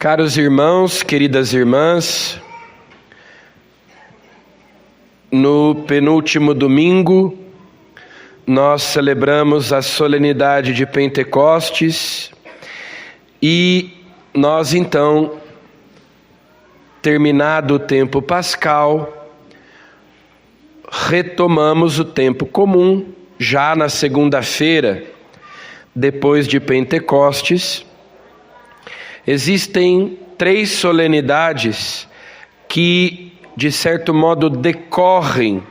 Caros irmãos, queridas irmãs, no penúltimo domingo, nós celebramos a solenidade de Pentecostes e nós então, terminado o tempo pascal, retomamos o tempo comum, já na segunda-feira, depois de Pentecostes. Existem 3 solenidades que, de certo modo, decorrem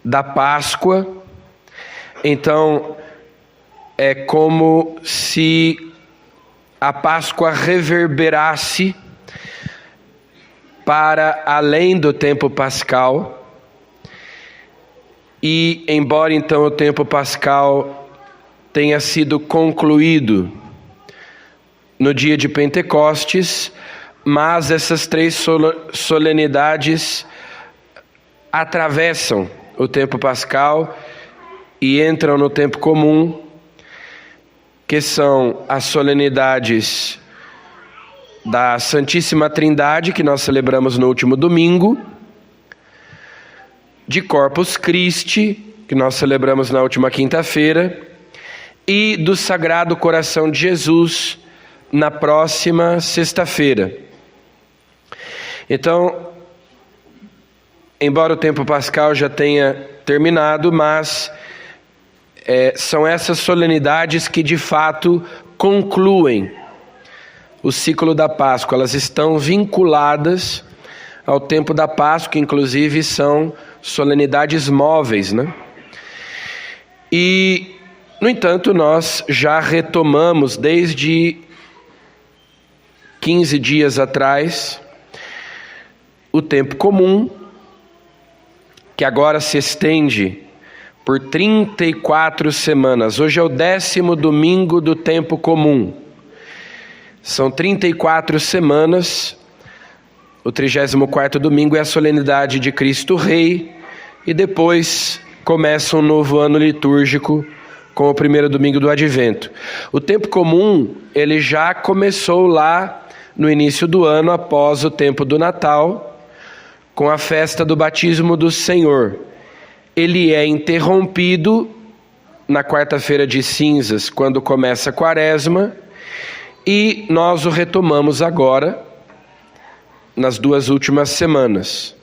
da Páscoa. Então, é como se a Páscoa reverberasse para além do tempo pascal. E, embora então o tempo pascal tenha sido concluído no dia de Pentecostes, mas essas 3 solenidades atravessam o tempo pascal e entram no tempo comum, que são as solenidades da Santíssima Trindade, que nós celebramos no último domingo, de Corpus Christi, que nós celebramos na última quinta-feira, e do Sagrado Coração de Jesus, na próxima sexta-feira. Então, embora o tempo pascal já tenha terminado, mas são essas solenidades que de fato concluem o ciclo da Páscoa. Elas estão vinculadas ao tempo da Páscoa, inclusive são solenidades móveis, né? E, no entanto, nós já retomamos desde 15 dias atrás o tempo comum, que agora se estende por 34 semanas. Hoje é o 10º domingo do tempo comum. São 34 semanas. O 34º domingo é a solenidade de Cristo Rei, e depois começa um novo ano litúrgico com o primeiro domingo do Advento. O tempo comum, ele já começou lá no início do ano, após o tempo do Natal, com a festa do batismo do Senhor. Ele é interrompido na quarta-feira de cinzas, quando começa a quaresma, e nós o retomamos agora, nas 2 últimas semanas.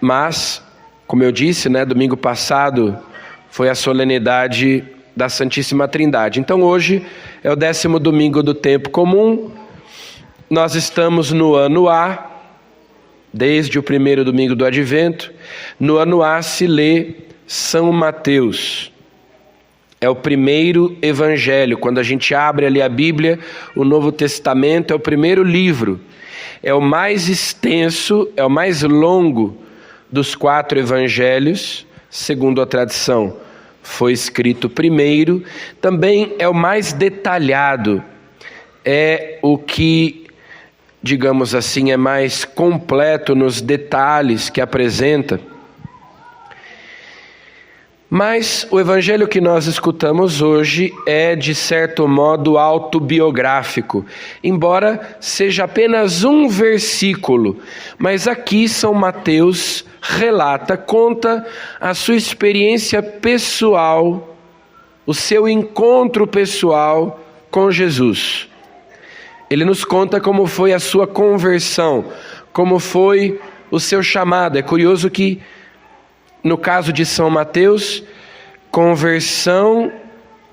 Mas, como eu disse, domingo passado foi a solenidade da Santíssima Trindade. Então hoje é o 10º domingo do tempo comum. Nós estamos no ano A, desde o primeiro domingo do Advento. No ano A se lê São Mateus. É o primeiro evangelho. Quando a gente abre ali a Bíblia, o Novo Testamento é o primeiro livro. É o mais extenso, é o mais longo dos 4 evangelhos, segundo a tradição. Foi escrito primeiro. Também é o mais detalhado. É o que, digamos assim, é mais completo nos detalhes que apresenta. Mas o evangelho que nós escutamos hoje é, de certo modo, autobiográfico, embora seja apenas um versículo. Mas aqui São Mateus conta a sua experiência pessoal, o seu encontro pessoal com Jesus. Ele nos conta como foi a sua conversão, como foi o seu chamado. É curioso que, no caso de São Mateus, conversão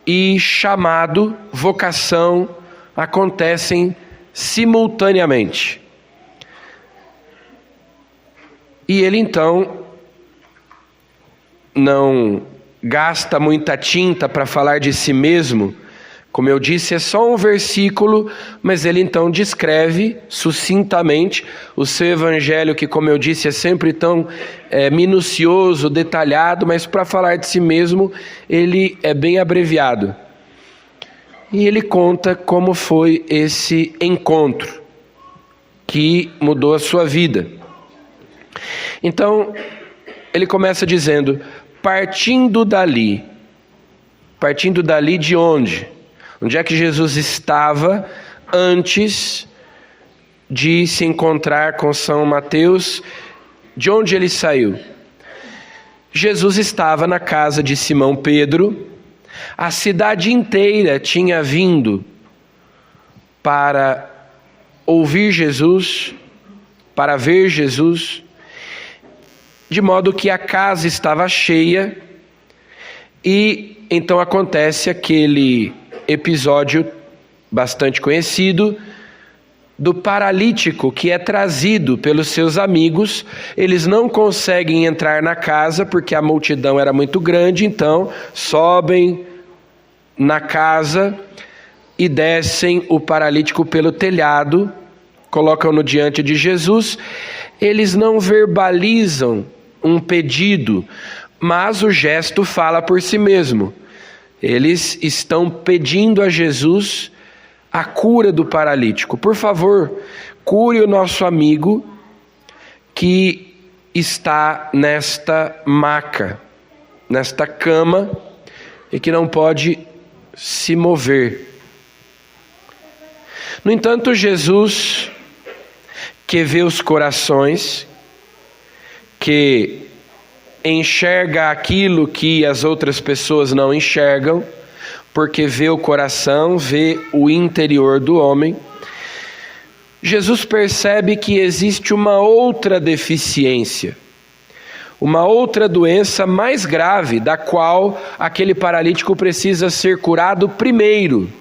e chamado, vocação, acontecem simultaneamente. E ele então não gasta muita tinta para falar de si mesmo. Como eu disse, é só um versículo, mas ele então descreve sucintamente o seu evangelho, que, como eu disse, é sempre tão minucioso, detalhado, mas para falar de si mesmo, ele é bem abreviado. E ele conta como foi esse encontro que mudou a sua vida. Então, ele começa dizendo: partindo dali de onde? Onde é que Jesus estava antes de se encontrar com São Mateus, de onde ele saiu? Jesus estava na casa de Simão Pedro, a cidade inteira tinha vindo para ouvir Jesus, para ver Jesus, de modo que a casa estava cheia, e então acontece aquele episódio bastante conhecido do paralítico que é trazido pelos seus amigos. Eles não conseguem entrar na casa porque a multidão era muito grande, então sobem na casa e descem o paralítico pelo telhado, colocam-no diante de Jesus. Eles não verbalizam um pedido, mas o gesto fala por si mesmo. Eles estão pedindo a Jesus a cura do paralítico. Por favor, cure o nosso amigo que está nesta maca, nesta cama, e que não pode se mover. No entanto, Jesus, que vê os corações, que enxerga aquilo que as outras pessoas não enxergam, porque vê o coração, vê o interior do homem, Jesus percebe que existe uma outra deficiência, uma outra doença mais grave, da qual aquele paralítico precisa ser curado primeiro.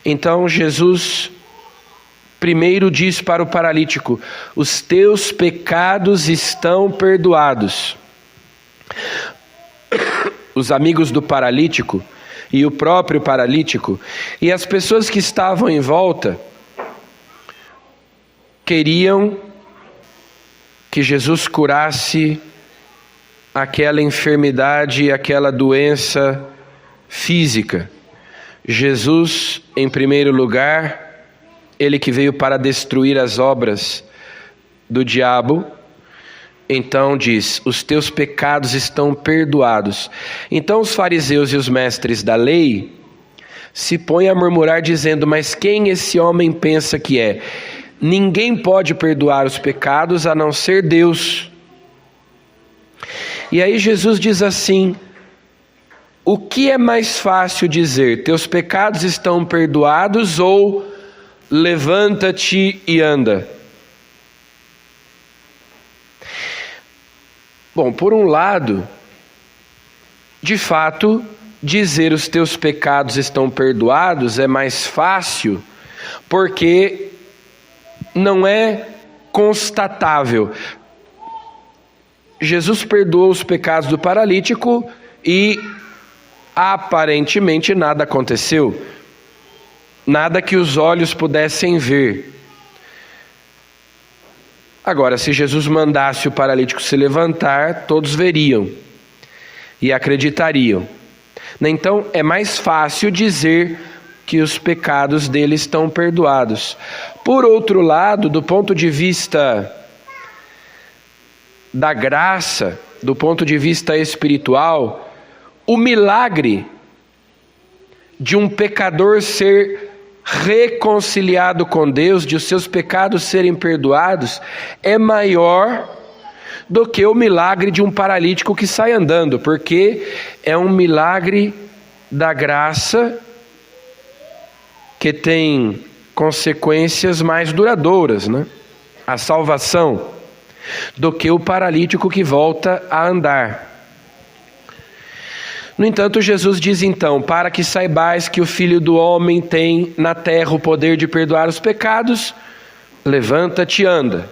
Então Jesus primeiro diz para o paralítico: os teus pecados estão perdoados. Os amigos do paralítico e o próprio paralítico e as pessoas que estavam em volta queriam que Jesus curasse aquela enfermidade, aquela doença física. Jesus, em primeiro lugar, ele que veio para destruir as obras do diabo, então diz: os teus pecados estão perdoados. Então os fariseus e os mestres da lei se põem a murmurar dizendo: mas quem esse homem pensa que é? Ninguém pode perdoar os pecados a não ser Deus. E aí Jesus diz assim: o que é mais fácil dizer? Teus pecados estão perdoados ou levanta-te e anda? Bom, por um lado, de fato, dizer os teus pecados estão perdoados é mais fácil, porque não é constatável. Jesus perdoou os pecados do paralítico e aparentemente nada aconteceu, nada que os olhos pudessem ver. Agora, se Jesus mandasse o paralítico se levantar, todos veriam e acreditariam. Então, é mais fácil dizer que os pecados dele estão perdoados. Por outro lado, do ponto de vista da graça, do ponto de vista espiritual, o milagre de um pecador ser reconciliado com Deus, de os seus pecados serem perdoados, é maior do que o milagre de um paralítico que sai andando, porque é um milagre da graça que tem consequências mais duradouras, né? A salvação, do que o paralítico que volta a andar. No entanto, Jesus diz então: para que saibais que o Filho do Homem tem na terra o poder de perdoar os pecados, levanta-te e anda.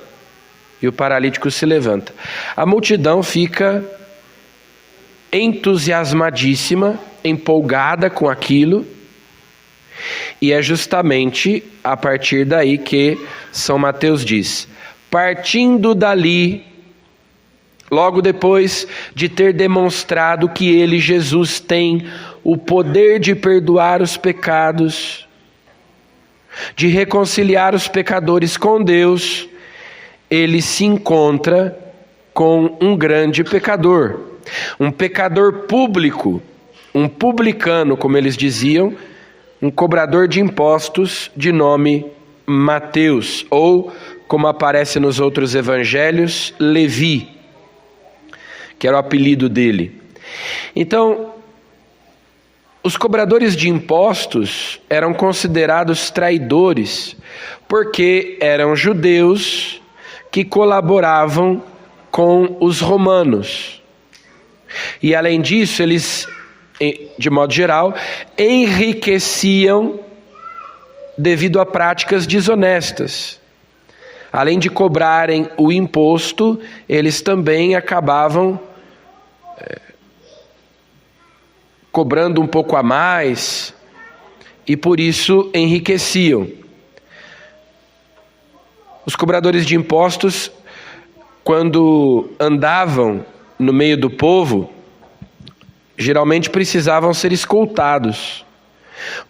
E o paralítico se levanta. A multidão fica entusiasmadíssima, empolgada com aquilo, e é justamente a partir daí que São Mateus diz: partindo dali, logo depois de ter demonstrado que ele, Jesus, tem o poder de perdoar os pecados, de reconciliar os pecadores com Deus, ele se encontra com um grande pecador, um pecador público, um publicano, como eles diziam, um cobrador de impostos de nome Mateus, ou, como aparece nos outros evangelhos, Levi, que era o apelido dele. Então, os cobradores de impostos eram considerados traidores, porque eram judeus que colaboravam com os romanos. E além disso, eles, de modo geral, enriqueciam devido a práticas desonestas. Além de cobrarem o imposto, eles também acabavam cobrando um pouco a mais e por isso enriqueciam. Os cobradores de impostos, quando andavam no meio do povo, geralmente precisavam ser escoltados,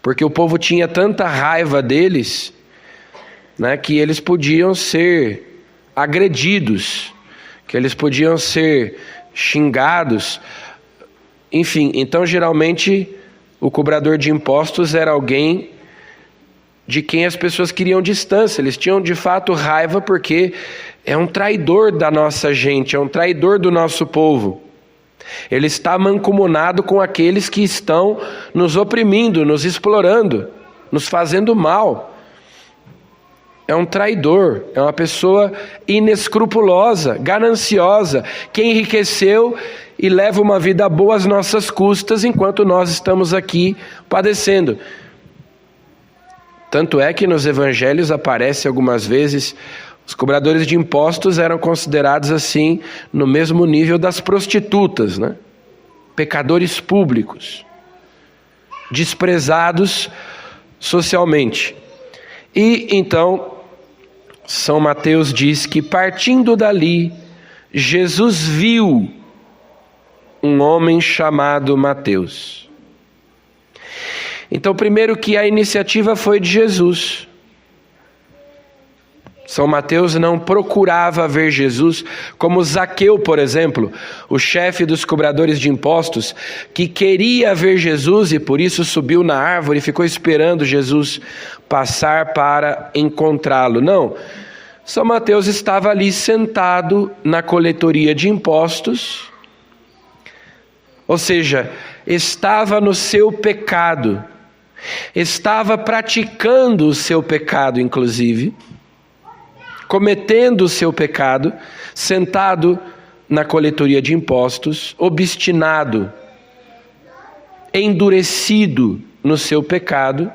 porque o povo tinha tanta raiva deles, né, que eles podiam ser agredidos, que eles podiam ser xingados. Enfim, então geralmente o cobrador de impostos era alguém de quem as pessoas queriam distância. Eles tinham de fato raiva porque é um traidor da nossa gente, é um traidor do nosso povo. Ele está mancomunado com aqueles que estão nos oprimindo, nos explorando, nos fazendo mal. É um traidor, é uma pessoa inescrupulosa, gananciosa, que enriqueceu e leva uma vida boa às nossas custas, enquanto nós estamos aqui padecendo. Tanto é que nos evangelhos aparece algumas vezes, os cobradores de impostos eram considerados assim, no mesmo nível das prostitutas, né? Pecadores públicos, desprezados socialmente. E então, São Mateus diz que partindo dali, Jesus viu um homem chamado Mateus. Então, primeiro que a iniciativa foi de Jesus. São Mateus não procurava ver Jesus, como Zaqueu, por exemplo, o chefe dos cobradores de impostos, que queria ver Jesus e por isso subiu na árvore e ficou esperando Jesus passar para encontrá-lo. Não, São Mateus estava ali sentado na coletoria de impostos, ou seja, estava no seu pecado, estava praticando o seu pecado, inclusive, cometendo o seu pecado, sentado na coletoria de impostos, obstinado, endurecido no seu pecado,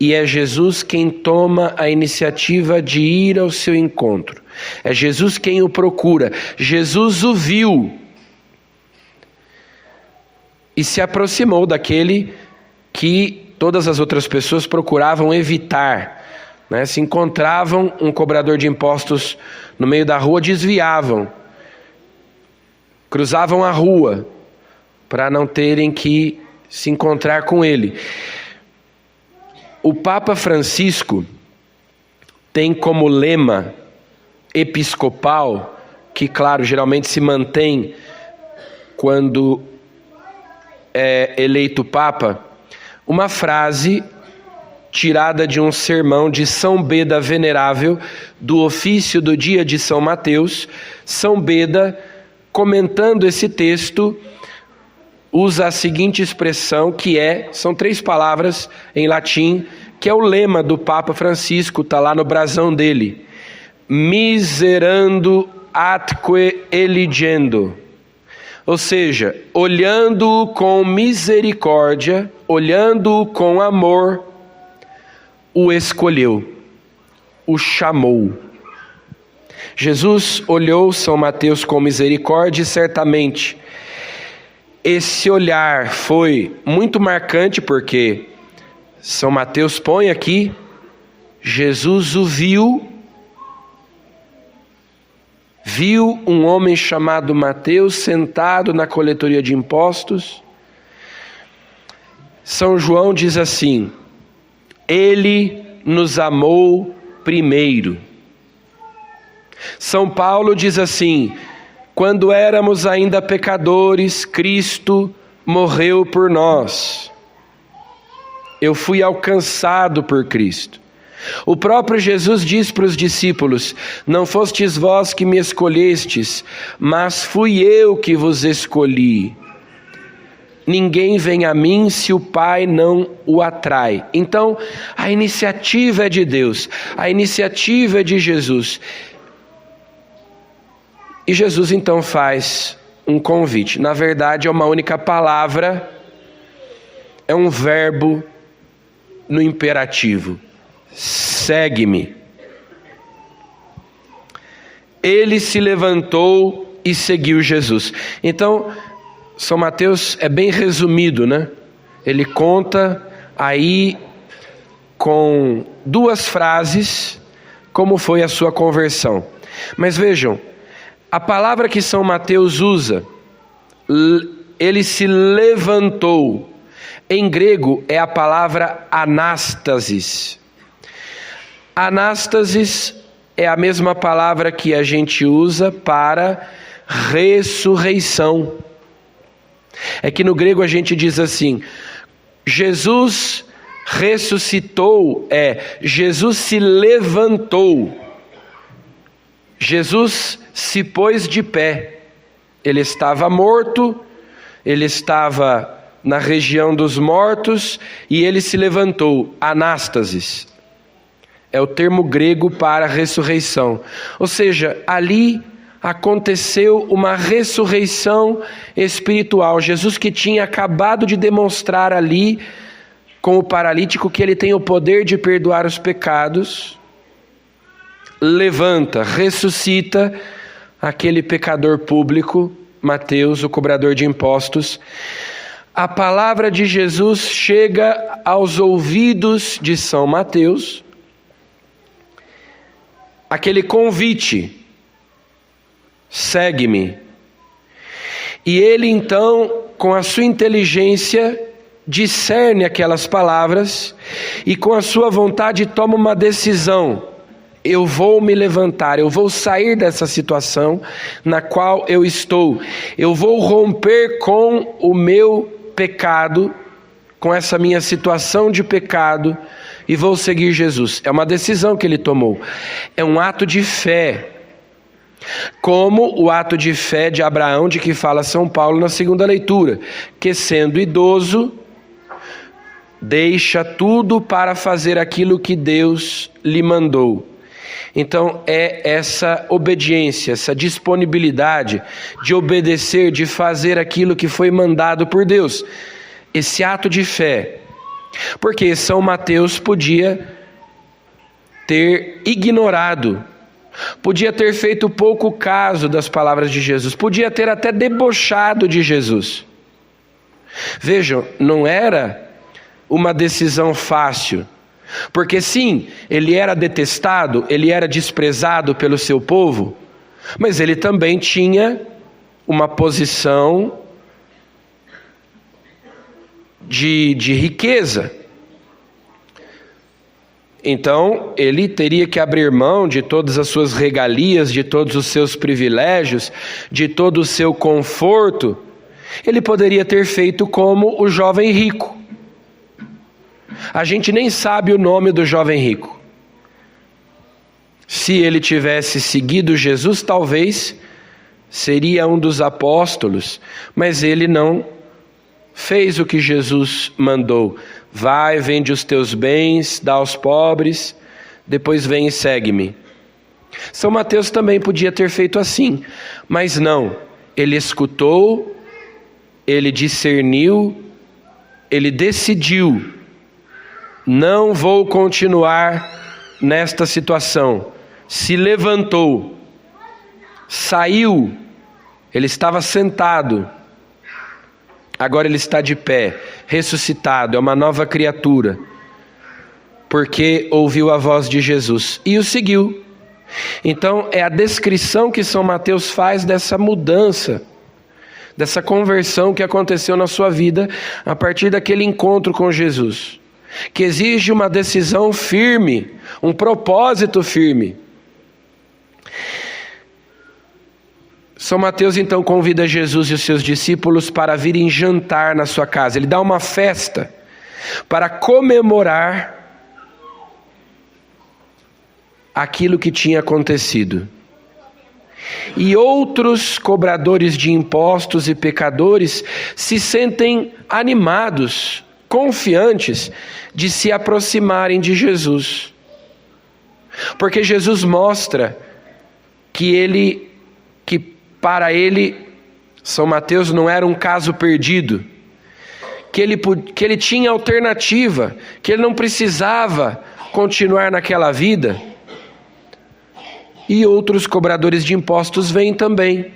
e é Jesus quem toma a iniciativa de ir ao seu encontro. É Jesus quem o procura. Jesus o viu e se aproximou daquele que todas as outras pessoas procuravam evitar. Se encontravam um cobrador de impostos no meio da rua, desviavam, cruzavam a rua para não terem que se encontrar com ele. O Papa Francisco tem como lema episcopal, que claro, geralmente se mantém quando é eleito Papa, uma frase tirada de um sermão de São Beda Venerável, do ofício do dia de São Mateus. São Beda, comentando esse texto, usa a seguinte expressão são 3 palavras em latim, que é o lema do Papa Francisco, está lá no brasão dele: miserando atque eligendo. Ou seja, olhando-o com misericórdia, olhando-o com amor, o escolheu, o chamou. Jesus olhou São Mateus com misericórdia e certamente esse olhar foi muito marcante, porque São Mateus põe aqui, Jesus o viu um homem chamado Mateus sentado na coletoria de impostos. São João diz assim: ele nos amou primeiro. São Paulo diz assim: quando éramos ainda pecadores, Cristo morreu por nós. eu fui alcançado por Cristo. O próprio Jesus diz para os discípulos: não fostes vós que me escolhestes, mas fui eu que vos escolhi. Ninguém vem a mim se o Pai não o atrai. Então, a iniciativa é de Deus, a iniciativa é de Jesus. E Jesus então faz um convite. Na verdade, é uma única palavra, é um verbo no imperativo: segue-me. Ele se levantou e seguiu Jesus. Então, São Mateus é bem resumido, né? Ele conta aí com 2 frases como foi a sua conversão. Mas vejam, a palavra que São Mateus usa, ele se levantou, em grego é a palavra anástasis. Anástasis é a mesma palavra que a gente usa para ressurreição. É que no grego a gente diz assim: Jesus ressuscitou, Jesus se levantou. Jesus se pôs de pé. Ele estava morto, ele estava na região dos mortos e ele se levantou. Anástasis é o termo grego para ressurreição. Ou seja, ali aconteceu uma ressurreição espiritual. Jesus, que tinha acabado de demonstrar ali com o paralítico que ele tem o poder de perdoar os pecados, levanta, ressuscita aquele pecador público, Mateus, o cobrador de impostos. A palavra de Jesus chega aos ouvidos de São Mateus, aquele convite: segue-me. E ele então, com a sua inteligência, discerne aquelas palavras e com a sua vontade toma uma decisão: eu vou me levantar, eu vou sair dessa situação na qual eu estou, eu vou romper com o meu pecado, com essa minha situação de pecado, e vou seguir Jesus. É uma decisão que ele tomou, é um ato de fé, como o ato de fé de Abraão, de que fala São Paulo na segunda leitura, que sendo idoso, deixa tudo para fazer aquilo que Deus lhe mandou. Então é essa obediência, essa disponibilidade de obedecer, de fazer aquilo que foi mandado por Deus, esse ato de fé. Porque São Mateus podia ter ignorado, podia ter feito pouco caso das palavras de Jesus, podia ter até debochado de Jesus. Vejam, não era uma decisão fácil, porque sim, ele era detestado, ele era desprezado pelo seu povo, mas ele também tinha uma posição de riqueza. Então, ele teria que abrir mão de todas as suas regalias, de todos os seus privilégios, de todo o seu conforto. Ele poderia ter feito como o jovem rico. A gente nem sabe o nome do jovem rico. Se ele tivesse seguido Jesus, talvez seria um dos apóstolos, mas ele não fez o que Jesus mandou. Vai, vende os teus bens, dá aos pobres, depois vem e segue-me. São Mateus também podia ter feito assim, mas não. Ele escutou, ele discerniu, ele decidiu: não vou continuar nesta situação. Se levantou, saiu, ele estava sentado, agora ele está de pé, ressuscitado, é uma nova criatura, porque ouviu a voz de Jesus e o seguiu. Então é a descrição que São Mateus faz dessa mudança, dessa conversão que aconteceu na sua vida a partir daquele encontro com Jesus, que exige uma decisão firme, um propósito firme. São Mateus então convida Jesus e os seus discípulos para virem jantar na sua casa. Ele dá uma festa, para comemorar aquilo que tinha acontecido. E outros cobradores de impostos e pecadores se sentem animados, confiantes de se aproximarem de Jesus. Porque Jesus mostra que para ele, São Mateus não era um caso perdido, que ele tinha alternativa, que ele não precisava continuar naquela vida. E outros cobradores de impostos vêm também.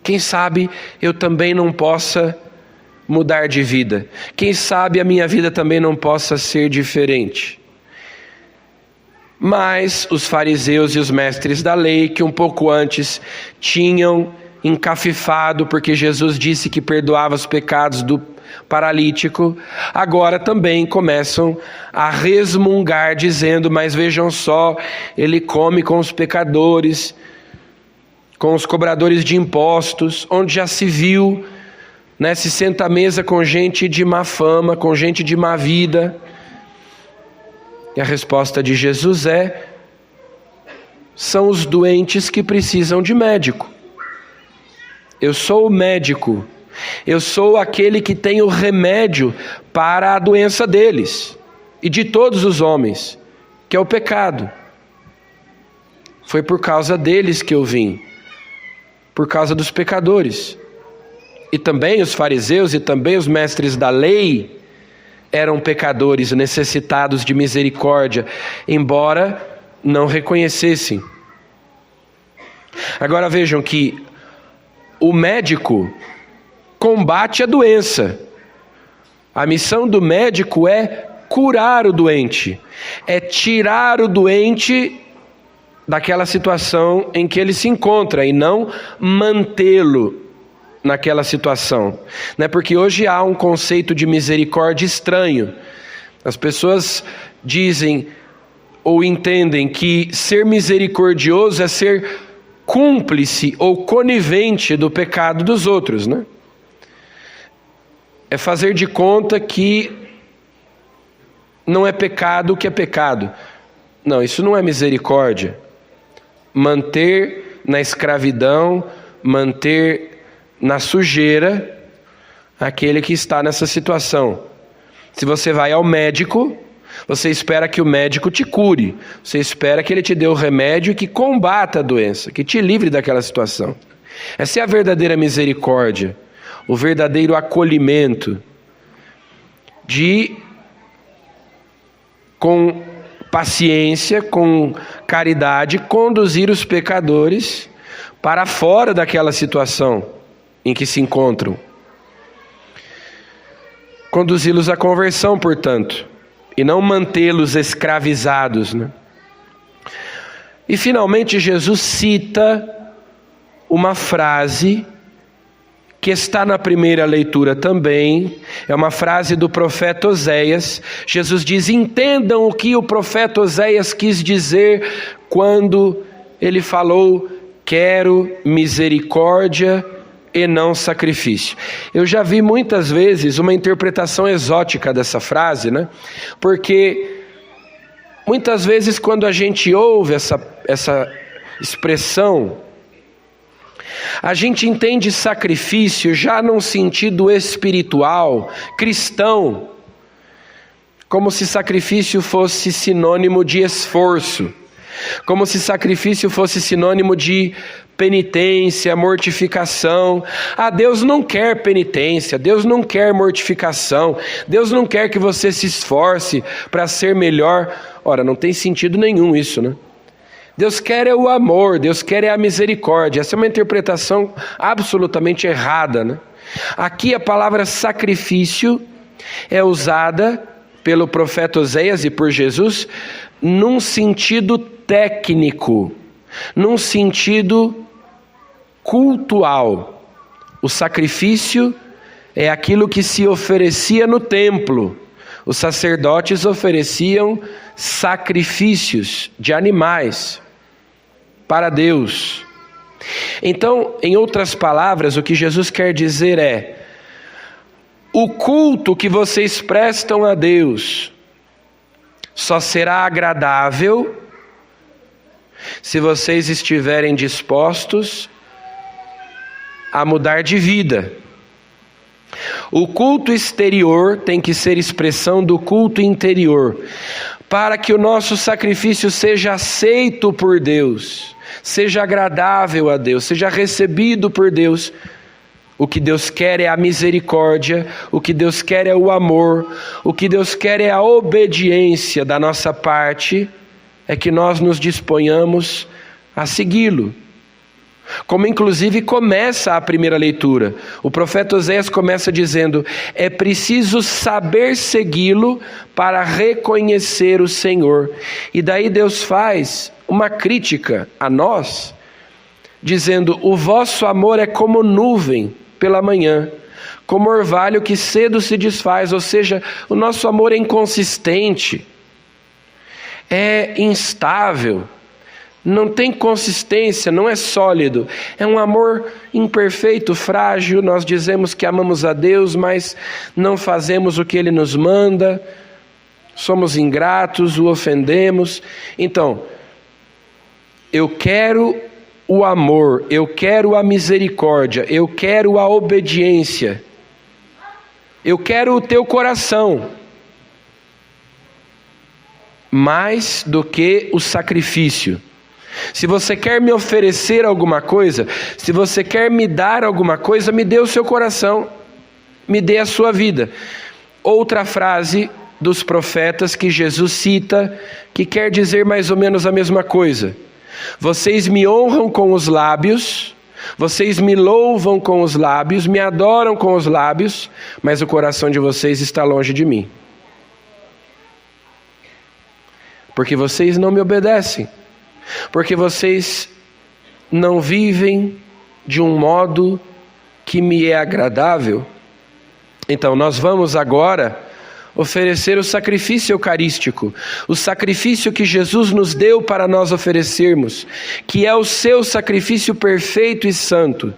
Quem sabe eu também não possa mudar de vida. Quem sabe a minha vida também não possa ser diferente. Mas os fariseus e os mestres da lei, que um pouco antes tinham encafifado porque Jesus disse que perdoava os pecados do paralítico, agora também começam a resmungar, dizendo: mas vejam só, ele come com os pecadores, com os cobradores de impostos, onde já se viu, né, se senta à mesa com gente de má fama, com gente de má vida. E a resposta de Jesus são os doentes que precisam de médico. Eu sou o médico, eu sou aquele que tem o remédio para a doença deles e de todos os homens, que é o pecado. Foi por causa deles que eu vim, por causa dos pecadores. E também os fariseus e também os mestres da lei eram pecadores necessitados de misericórdia, embora não reconhecessem. Agora vejam que o médico combate a doença. A missão do médico é curar o doente, é tirar o doente daquela situação em que ele se encontra e não mantê-lo naquela situação. Não é porque hoje há um conceito de misericórdia estranho. As pessoas dizem ou entendem que ser misericordioso é ser cúmplice ou conivente do pecado dos outros, né? É fazer de conta que não é pecado o que é pecado. Não, isso não é misericórdia. Manter na escravidão, manter na sujeira aquele que está nessa situação. Se você vai ao médico, você espera que o médico te cure. Você espera que ele te dê o remédio que combata a doença, que te livre daquela situação. Essa é a verdadeira misericórdia, o verdadeiro acolhimento de, com paciência, com caridade, conduzir os pecadores para fora daquela situação em que se encontram. Conduzi-los à conversão, portanto, e não mantê-los escravizados, né? E finalmente Jesus cita uma frase que está na primeira leitura também, é uma frase do profeta Oséias. Jesus diz: entendam o que o profeta Oséias quis dizer quando ele falou: quero misericórdia e não sacrifício. Eu já vi muitas vezes uma interpretação exótica dessa frase, né? Porque muitas vezes quando a gente ouve essa expressão, a gente entende sacrifício já num sentido espiritual, cristão, como se sacrifício fosse sinônimo de esforço, como se sacrifício fosse sinônimo de penitência, mortificação. Deus não quer penitência, Deus não quer mortificação, Deus não quer que você se esforce para ser melhor. Ora, não tem sentido nenhum isso, né? Deus quer é o amor, Deus quer é a misericórdia. Essa é uma interpretação absolutamente errada, né? Aqui a palavra sacrifício é usada pelo profeta Oséias e por Jesus num sentido técnico, num sentido cultual. O sacrifício é aquilo que se oferecia no templo. Os sacerdotes ofereciam sacrifícios de animais para Deus. Então, em outras palavras, o que Jesus quer dizer é: o culto que vocês prestam a Deus só será agradável se vocês estiverem dispostos a mudar de vida. O culto exterior tem que ser expressão do culto interior, para que o nosso sacrifício seja aceito por Deus, seja agradável a Deus, seja recebido por Deus. O que Deus quer é a misericórdia, o que Deus quer é o amor, o que Deus quer é a obediência da nossa parte, é que nós nos disponhamos a segui-lo. Como inclusive começa a primeira leitura. O profeta Oséias começa dizendo: é preciso saber segui-lo para reconhecer o Senhor. E daí Deus faz uma crítica a nós, dizendo: o vosso amor é como nuvem pela manhã, como orvalho que cedo se desfaz. Ou seja, o nosso amor é inconsistente, é instável, não tem consistência, não é sólido, é um amor imperfeito, frágil. Nós dizemos que amamos a Deus, mas não fazemos o que Ele nos manda, somos ingratos, o ofendemos. Então, eu quero o amor, eu quero a misericórdia, eu quero a obediência, eu quero o teu coração, mais do que o sacrifício. Se você quer me oferecer alguma coisa, se você quer me dar alguma coisa, me dê o seu coração, me dê a sua vida. Outra frase dos profetas que Jesus cita, que quer dizer mais ou menos a mesma coisa: vocês me honram com os lábios, vocês me louvam com os lábios, me adoram com os lábios, mas o coração de vocês está longe de mim, porque vocês não me obedecem, porque vocês não vivem de um modo que me é agradável. Então nós vamos agora oferecer o sacrifício eucarístico, o sacrifício que Jesus nos deu para nós oferecermos, que é o seu sacrifício perfeito e santo.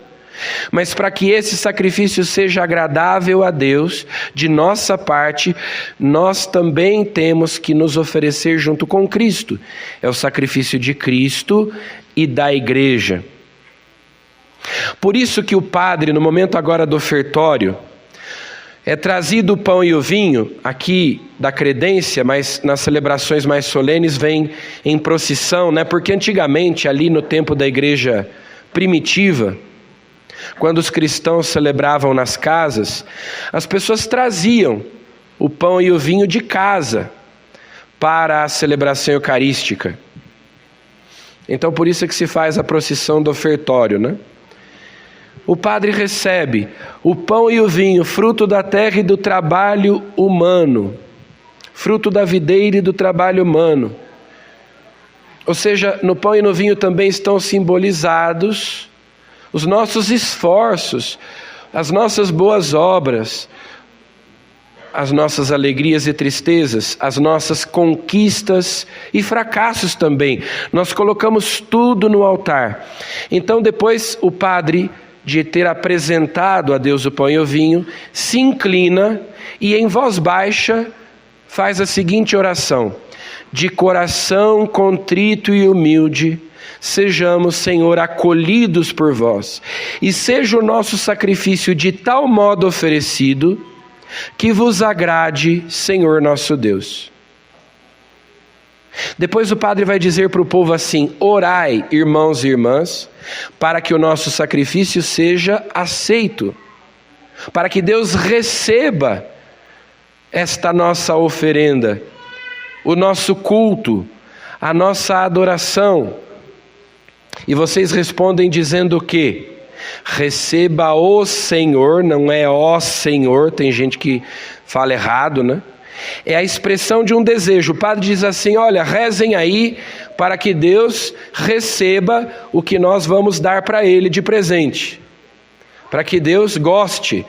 Mas para que esse sacrifício seja agradável a Deus, de nossa parte, nós também temos que nos oferecer junto com Cristo. É o sacrifício de Cristo e da igreja. Por isso que o padre, no momento agora do ofertório, é trazido o pão e o vinho, aqui da credência, mas nas celebrações mais solenes vem em procissão, né? Porque antigamente, ali no tempo da igreja primitiva, quando os cristãos celebravam nas casas, as pessoas traziam o pão e o vinho de casa para a celebração eucarística. Então por isso é que se faz a procissão do ofertório, né? O padre recebe o pão e o vinho, fruto da terra e do trabalho humano, fruto da videira e do trabalho humano. Ou seja, no pão e no vinho também estão simbolizados os nossos esforços, as nossas boas obras, as nossas alegrias e tristezas, as nossas conquistas e fracassos também. Nós colocamos tudo no altar. Então depois o padre, de ter apresentado a Deus o pão e o vinho, se inclina e em voz baixa faz a seguinte oração: de coração contrito e humilde, sejamos, Senhor, acolhidos por vós, e seja o nosso sacrifício de tal modo oferecido, que vos agrade, Senhor nosso Deus. Depois o padre vai dizer para o povo assim: orai, irmãos e irmãs, para que o nosso sacrifício seja aceito, para que Deus receba esta nossa oferenda, o nosso culto, a nossa adoração. E vocês respondem dizendo o quê? Receba o Senhor, não é ó Senhor, tem gente que fala errado, né? É a expressão de um desejo. O padre diz assim: olha, rezem aí para que Deus receba o que nós vamos dar para Ele de presente, para que Deus goste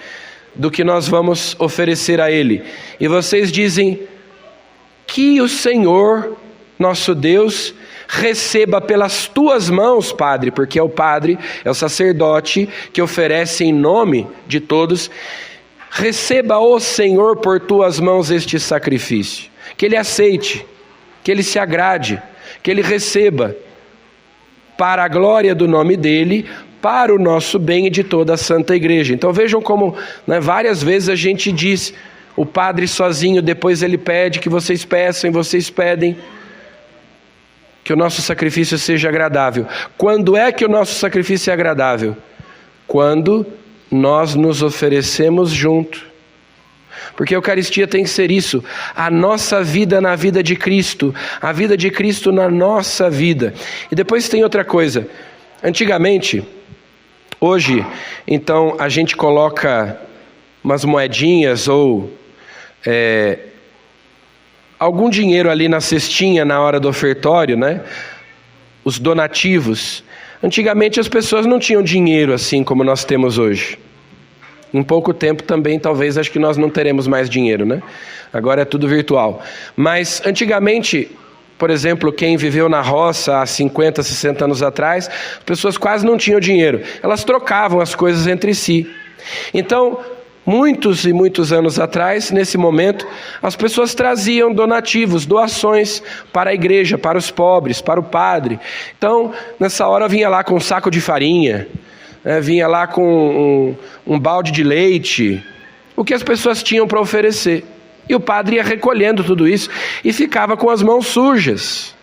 do que nós vamos oferecer a Ele. E vocês dizem: que o Senhor, nosso Deus, receba pelas tuas mãos, Padre, porque é o Padre, é o sacerdote que oferece em nome de todos. receba, ó Senhor, por tuas mãos este sacrifício. Que Ele aceite, que Ele se agrade, que Ele receba, para a glória do nome dEle, para o nosso bem e de toda a Santa Igreja. Então vejam como, várias vezes a gente diz, o padre sozinho, depois ele pede que vocês peçam e vocês pedem, que o nosso sacrifício seja agradável. Quando é que o nosso sacrifício é agradável? Quando nós nos oferecemos junto. Porque a Eucaristia tem que ser isso, a nossa vida na vida de Cristo, a vida de Cristo na nossa vida. E depois tem outra coisa, antigamente, hoje, então a gente coloca umas moedinhas ou algum dinheiro ali na cestinha na hora do ofertório, os donativos. Antigamente as pessoas não tinham dinheiro assim como nós temos hoje. Em pouco tempo também, talvez, acho que nós não teremos mais dinheiro, Agora é tudo virtual. Mas antigamente, por exemplo, quem viveu na roça há 50, 60 anos atrás, as pessoas quase não tinham dinheiro. Elas trocavam as coisas entre si. Então, muitos e muitos anos atrás, nesse momento, as pessoas traziam donativos, doações para a igreja, para os pobres, para o padre. Então, nessa hora vinha lá com um saco de farinha, vinha lá com um balde de leite, o que as pessoas tinham para oferecer. E o padre ia recolhendo tudo isso e ficava com as mãos sujas.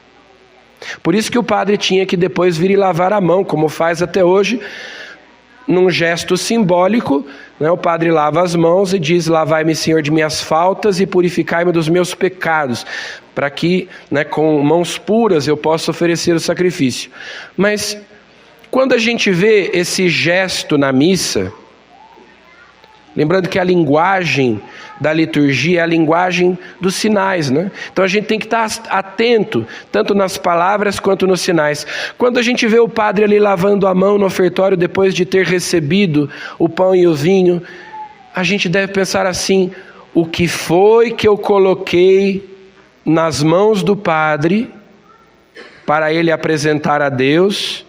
Por isso que o padre tinha que depois vir e lavar a mão, como faz até hoje, num gesto simbólico, o padre lava as mãos e diz: lavai-me, Senhor, de minhas faltas e purificai-me dos meus pecados, para que, com mãos puras eu possa oferecer o sacrifício. Mas quando a gente vê esse gesto na missa, lembrando que a linguagem da liturgia é a linguagem dos sinais, Então a gente tem que estar atento, tanto nas palavras quanto nos sinais. Quando a gente vê o padre ali lavando a mão no ofertório depois de ter recebido o pão e o vinho, a gente deve pensar assim: o que foi que eu coloquei nas mãos do padre para ele apresentar a Deus,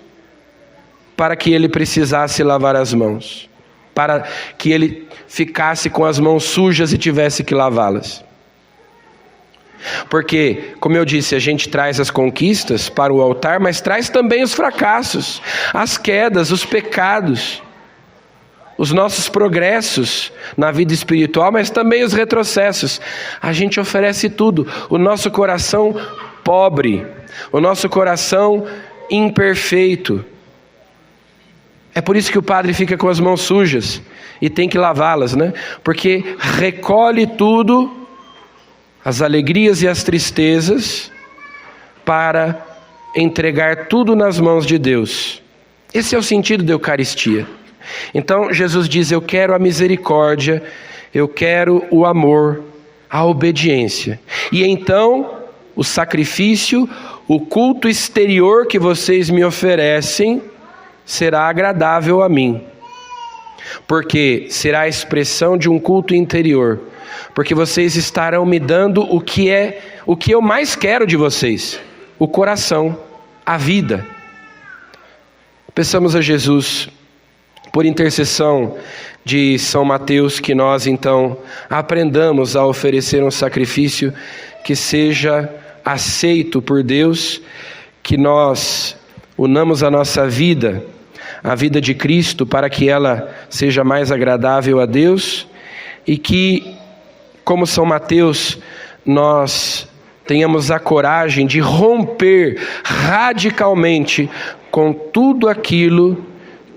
para que ele precisasse lavar as mãos, para que ele ficasse com as mãos sujas e tivesse que lavá-las? Porque, como eu disse, a gente traz as conquistas para o altar, mas traz também os fracassos, as quedas, os pecados, os nossos progressos na vida espiritual, mas também os retrocessos. A gente oferece tudo, o nosso coração pobre, o nosso coração imperfeito. É por isso que o padre fica com as mãos sujas e tem que lavá-las, Porque recolhe tudo, as alegrias e as tristezas, para entregar tudo nas mãos de Deus. Esse é o sentido da Eucaristia. Então Jesus diz: eu quero a misericórdia, eu quero o amor, a obediência. E então o sacrifício, o culto exterior que vocês me oferecem, será agradável a mim, porque será a expressão de um culto interior, porque vocês estarão me dando o que eu mais quero de vocês: o coração, a vida. Peçamos a Jesus, por intercessão de São Mateus, que nós então aprendamos a oferecer um sacrifício que seja aceito por Deus, que nós unamos a nossa vida, a vida de Cristo, para que ela seja mais agradável a Deus, e que, como São Mateus, nós tenhamos a coragem de romper radicalmente com tudo aquilo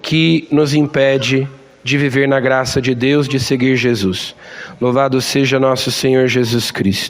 que nos impede de viver na graça de Deus, de seguir Jesus. Louvado seja nosso Senhor Jesus Cristo.